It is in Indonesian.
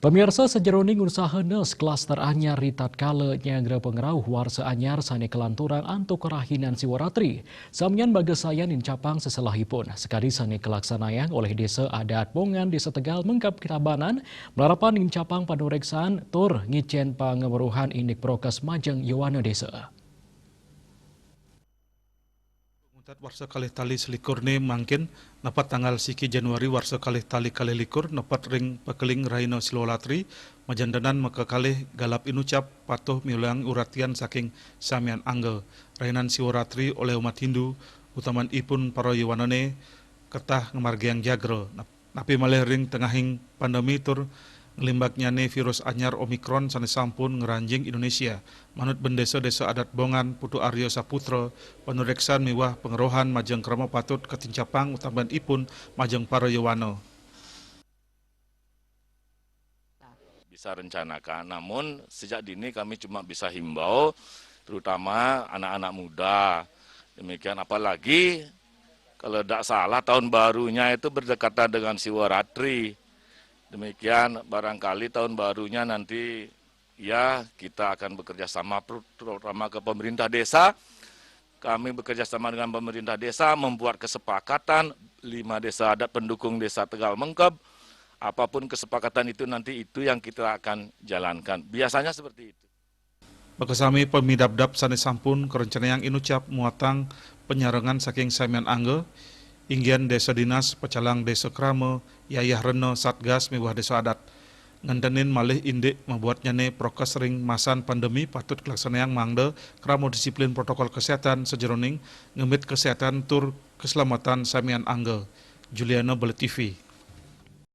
Pemirsa sejeroning usaha nes klaster anyar ritat kale nyagra pengerauh warsa anyar sane kelanturan antuk kerahinan siwaratri. Samian bagasayan incapang seselahipun. Sekali sane kelaksanayang oleh desa adat Bongan desa Tegal mengkap kitabanan melarapan incapang panureksaan tur ngicen pangemeruhan indik prokes majeng Yowana desa. Mutat warsa kalih tali selikur ne mangkin napat tanggal siki Januari warsa kalih tali kalih likur napat ring pekeling Raino Silolatri majandanan maka kalih galap inucap patuh miulang uratian saking samian angge Rainan Siworatri oleh umat Hindu utaman ipun para Yowanane ketah ngemargiang jagro napi malih ring tengahing pandemi tur ngelimbaknya ne virus anyar Omikron sanes sampun ngeranjing Indonesia. Manut bendesa-desa adat Bongan Putu Aryo Saputra, penureksan miwah pengerohan majeng krama patut ketincapang utaman ipun majeng para Yowano. Bisa rencanakan, namun sejak dini kami cuma bisa himbau, terutama anak-anak muda. Demikian apalagi kalau tidak salah tahun barunya itu berdekatan dengan Siwaratri. Demikian barangkali tahun barunya nanti ya kita akan bekerja sama terutama ke pemerintah desa. Kami bekerja sama dengan pemerintah desa membuat kesepakatan 5 desa adat pendukung desa Tegal Mengkep. Apapun kesepakatan itu nanti itu yang kita akan jalankan. Biasanya seperti itu. Bakasami pemidabdap sanes sampun kerencanaan yang inucap muatang penyarengan saking samian angge inggian desa dinas pecalang desa krame yayah reno satgas miwah desa adat ngandanin malih indik membuatnya ne prokes ring masan pandemi patut kelaksanaan mangde kramo disiplin protokol kesehatan sejeroning ngemit kesehatan tur keselamatan samian angge. Juliana Bele TV.